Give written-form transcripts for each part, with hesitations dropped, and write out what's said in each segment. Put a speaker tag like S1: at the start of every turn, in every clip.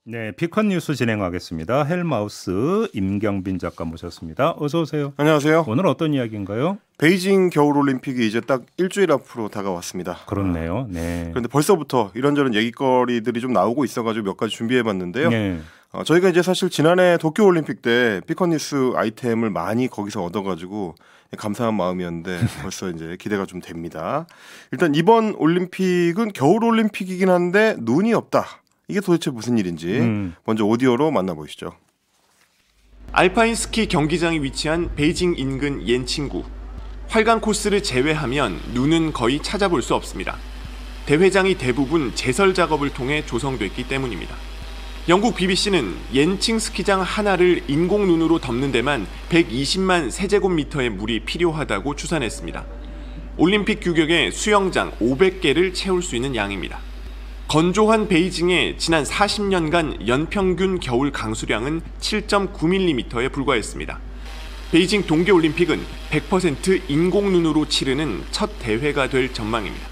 S1: 네, 피컨 뉴스 진행하겠습니다. 헬마우스 임경빈 작가 모셨습니다. 어서 오세요.
S2: 안녕하세요.
S1: 오늘 어떤 이야기인가요?
S2: 베이징 겨울올림픽이 이제 딱 일주일 앞으로 다가왔습니다.
S1: 그렇네요. 네.
S2: 그런데 벌써부터 이런저런 얘기거리들이 좀 나오고 있어가지고 몇 가지 준비해봤는데요.
S1: 네.
S2: 저희가 이제 사실 지난해 도쿄올림픽 때 피컨 뉴스 아이템을 많이 거기서 얻어가지고 감사한 마음이었는데 벌써 이제 기대가 좀 됩니다. 일단 이번 올림픽은 겨울올림픽이긴 한데 눈이 없다. 이게 도대체 무슨 일인지 먼저 오디오로 만나보시죠.
S3: 알파인 스키 경기장이 위치한 베이징 인근 옌칭구. 활강 코스를 제외하면 눈은 거의 찾아볼 수 없습니다. 대회장이 대부분 제설 작업을 통해 조성됐기 때문입니다. 영국 BBC는 옌칭 스키장 하나를 인공 눈으로 덮는 데만 120만 세제곱미터의 물이 필요하다고 추산했습니다. 올림픽 규격의 수영장 500개를 채울 수 있는 양입니다. 건조한 베이징의 지난 40년간 연평균 겨울 강수량은 7.9mm에 불과했습니다. 베이징 동계올림픽은 100% 인공눈으로 치르는 첫 대회가 될 전망입니다.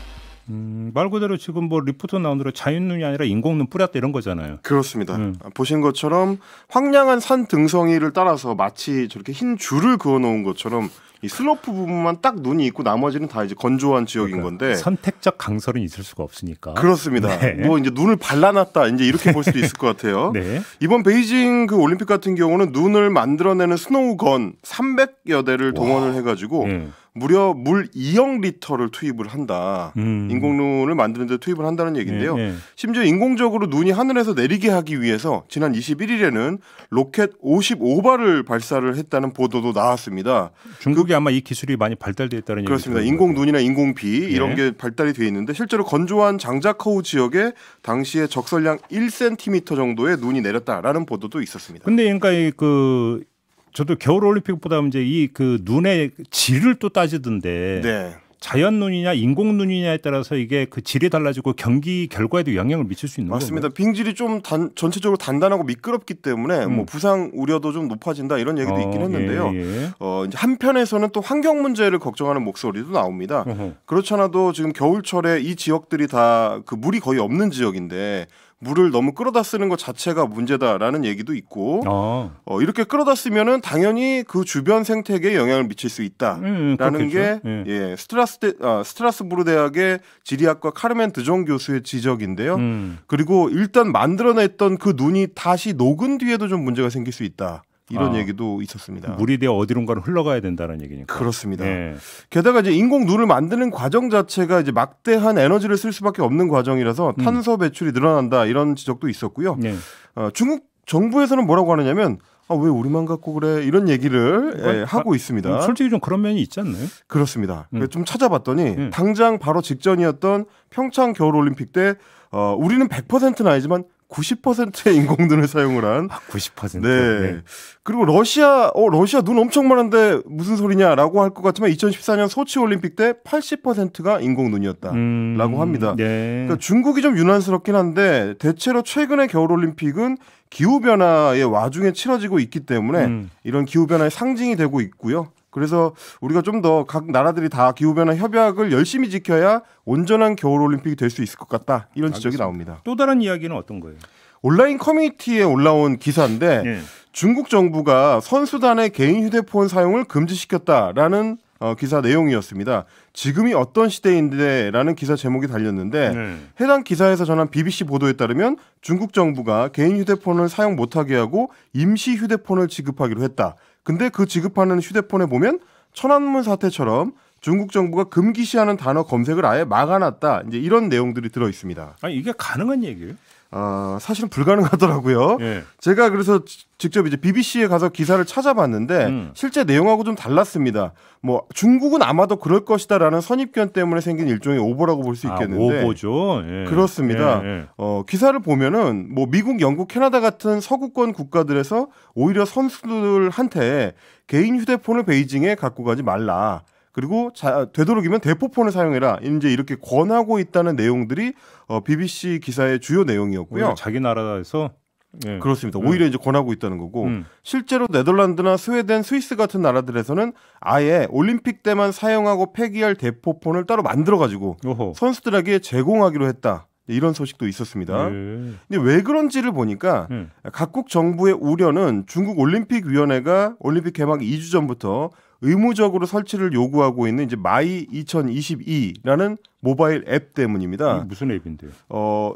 S1: 말 그대로 지금 뭐 리포트 나온 대로 자연눈이 아니라 인공눈 뿌렸다 이런 거잖아요.
S2: 그렇습니다. 보신 것처럼 황량한 산 등성이를 따라서 마치 저렇게 흰 줄을 그어놓은 것처럼 이 슬로프 부분만 딱 눈이 있고 나머지는 다 이제 건조한 지역인 건데
S1: 선택적 강설은 있을 수가 없으니까.
S2: 그렇습니다.
S1: 네.
S2: 뭐 이제 눈을 발라놨다 이제 이렇게 볼 수도 있을 것 같아요.
S1: 네.
S2: 이번 베이징 그 올림픽 같은 경우는 눈을 만들어내는 스노우건 300여 대를 동원을 해가지고 무려 물 2억 리터를 투입을 한다. 인공눈을 만드는 데 투입을 한다는 얘기인데요. 심지어 인공적으로 눈이 하늘에서 내리게 하기 위해서 지난 21일에는 로켓 55발을 발사를 했다는 보도도 나왔습니다.
S1: 중국이 아마 이 기술이 많이 발달되어 있다는 얘기죠.
S2: 그렇습니다. 인공눈이나 인공비 이런 게 발달이 되어 있는데 실제로 건조한 장자커우 지역에 당시에 적설량 1cm 정도의 눈이 내렸다라는 보도도 있었습니다.
S1: 근데 그러니까 저도 겨울 올림픽보다 이제 이 그 눈의 질을 또 따지던데
S2: 네.
S1: 자연 눈이냐 인공 눈이냐에 따라서 이게 그 질이 달라지고 경기 결과에도 영향을 미칠 수 있는 거예요.
S2: 맞습니다. 빙질이 좀 전체적으로 단단하고 미끄럽기 때문에 뭐 부상 우려도 좀 높아진다 이런 얘기도 있긴 했는데요. 이제 한편에서는 또 환경 문제를 걱정하는 목소리도 나옵니다. 그렇잖아도 지금 겨울철에 이 지역들이 다 그 물이 거의 없는 지역인데 물을 너무 끌어다 쓰는 것 자체가 문제다라는 얘기도 있고 이렇게 끌어다 쓰면은 당연히 그 주변 생태계에 영향을 미칠 수 있다라는 게 스트라스부르 대학의 지리학과 카르멘 드종 교수의 지적인데요. 그리고 일단 만들어냈던 그 눈이 다시 녹은 뒤에도 좀 문제가 생길 수 있다. 이런 얘기도 있었습니다.
S1: 물이 되어 어디론가는 흘러가야 된다는 얘기니까.
S2: 그렇습니다. 게다가 이제 인공 눈을 만드는 과정 자체가 이제 막대한 에너지를 쓸 수밖에 없는 과정이라서 탄소 배출이 늘어난다 이런 지적도 있었고요. 중국 정부에서는 뭐라고 하느냐면 왜 우리만 갖고 그래 이런 얘기를 하고 있습니다.
S1: 솔직히 좀 그런 면이 있지 않나요?
S2: 그렇습니다. 좀 찾아봤더니 당장 바로 직전이었던 평창 겨울올림픽 때 우리는 100%는 아니지만 90%의 인공눈을 사용을 한
S1: 90%.
S2: 네. 그리고 러시아 눈 엄청 많은데 무슨 소리냐라고 할 것 같지만 2014년 소치 올림픽 때 80%가 인공눈이었다라고 합니다. 그러니까 중국이 좀 유난스럽긴 한데 대체로 최근의 겨울 올림픽은 기후 변화의 와중에 치러지고 있기 때문에 이런 기후 변화의 상징이 되고 있고요. 그래서 우리가 좀 더 각 나라들이 다 기후변화 협약을 열심히 지켜야 온전한 겨울올림픽이 될 수 있을 것 같다. 이런 지적이 나옵니다.
S1: 또 다른 이야기는 어떤 거예요?
S2: 온라인 커뮤니티에 올라온 기사인데 중국 정부가 선수단의 개인 휴대폰 사용을 금지시켰다라는 기사 내용이었습니다. 지금이 어떤 시대인데 라는 기사 제목이 달렸는데 해당 기사에서 전한 BBC 보도에 따르면 중국 정부가 개인 휴대폰을 사용 못하게 하고 임시 휴대폰을 지급하기로 했다. 근데 그 지급하는 휴대폰에 보면 천안문 사태처럼 중국 정부가 금기시하는 단어 검색을 아예 막아놨다. 이제 이런 내용들이 들어 있습니다.
S1: 아니 이게 가능한 얘기예요?
S2: 사실은 불가능하더라고요. 제가 그래서 직접 이제 BBC에 가서 기사를 찾아봤는데 실제 내용하고 좀 달랐습니다. 뭐 중국은 아마도 그럴 것이다라는 선입견 때문에 생긴 일종의 오보라고 볼 수 있겠는데.
S1: 오보죠.
S2: 그렇습니다. 기사를 보면은 뭐 미국, 영국, 캐나다 같은 서구권 국가들에서 오히려 선수들한테 개인 휴대폰을 베이징에 갖고 가지 말라. 그리고 되도록이면 대포폰을 사용해라. 이제 이렇게 권하고 있다는 내용들이 BBC 기사의 주요 내용이었고요.
S1: 자기 나라에서
S2: 그렇습니다. 오히려 이제 권하고 있다는 거고 실제로 네덜란드나 스웨덴, 스위스 같은 나라들에서는 아예 올림픽 때만 사용하고 폐기할 대포폰을 따로 만들어가지고 선수들에게 제공하기로 했다. 이런 소식도 있었습니다. 근데 왜 그런지를 보니까 각국 정부의 우려는 중국 올림픽위원회가 올림픽 개막 2주 전부터 의무적으로 설치를 요구하고 있는 이제 마이 2022라는 모바일 앱 때문입니다.
S1: 무슨 앱인데요?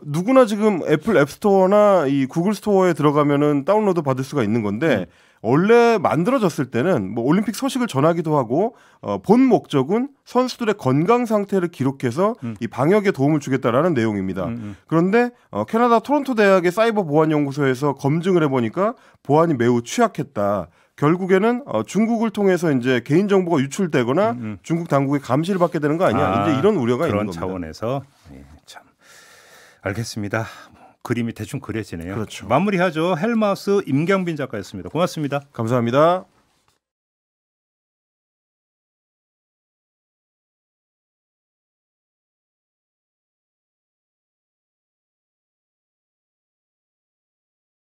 S2: 누구나 지금 애플 앱스토어나 이 구글 스토어에 들어가면은 다운로드 받을 수가 있는 건데 원래 만들어졌을 때는 뭐 올림픽 소식을 전하기도 하고 본 목적은 선수들의 건강 상태를 기록해서 이 방역에 도움을 주겠다라는 내용입니다. 그런데 캐나다 토론토 대학의 사이버 보안 연구소에서 검증을 해보니까 보안이 매우 취약했다. 결국에는 중국을 통해서 이제 개인 정보가 유출되거나 중국 당국의 감시를 받게 되는 거 아니야? 이제 이런 우려가 있는 겁니다.
S1: 그런 차원에서 참 알겠습니다. 그림이 대충 그려지네요.
S2: 그렇죠.
S1: 마무리하죠. 헬마우스 임경빈 작가였습니다. 고맙습니다.
S2: 감사합니다.